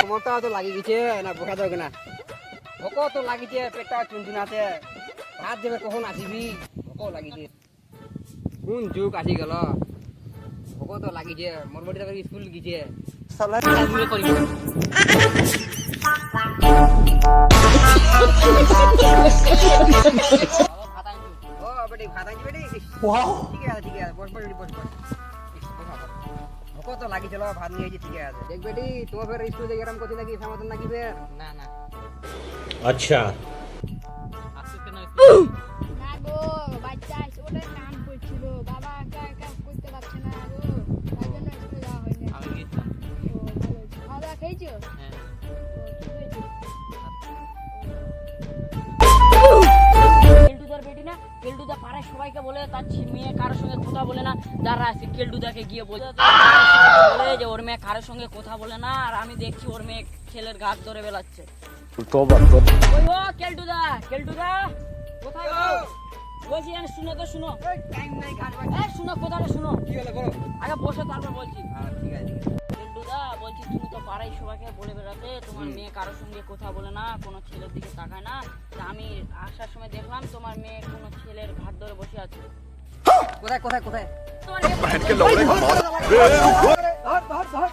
মোটা তো লাগি গেছে না বোকা দেবে না ভোক তো লাগিছে পেটটা চুনচুনাতে ভাত দেবে কখন আসিবি ভোক লাগিছে কোন যুগ আসি গেল ভোক তো লাগিছে মোর বড়ি তাকে স্কুল গিয়েছে সালা কাজগুলো করি ও বেটি ভাত আনছি বেটি ওয়াও ঠিক আছে বস বস বস বস ভোক তো লাগিছিল ভাত নিয়ে ঠিক আছে দেখ বেটি তোমার ফের স্কুল থেকে এরকম করছি নাকি সমাধান নাকি ফের না না अच्छा আসতে না না গো বাচ্চা ওটা কাম করছিল বাবা একা একা করতে পারছে না গো তাই জন্য স্কুলে যাওয়া হয়নি আমি গেছিলাম ও ভালো হয়েছে খাওয়া দাওয়া খেয়েছো হ্যাঁ কেলটুদার বেটি না কেলটুদা পাড়ায় সবাইকে বলে তার মেয়ে কারোর সঙ্গে কথা বলে না যারা আছে কেলটুদাকে গিয়ে বলে যে ওর মেয়ে কারোর সঙ্গে কথা বলে না আর আমি দেখছি ওর মেয়ে ছেলের গাছ ধরে বেলাচ্ছে ওই ও কেলটুদা কোথায় গো বলছি শুনো তো শুনো টাইম নাই ঘাট শুনো কথাটা শুনো কি হলো বলো আগে বসে তারপর বলছি হ্যাঁ ঠিক আছে কেলটুদা বলছি তুমি তো পাড়ায় সবাইকে বলে বেড়াতে তোমার মেয়ে কারোর সঙ্গে কথা বলে না কোনো ছেলের দিকে তাকায় না তা আমি আসার সময় দেখলাম তোমার মেয়ে কোনো ছেলের ঘাট ধরে বসে আছে কোথায় কোথায় কোথায় তোমার মেয়ে ধর ধর ধর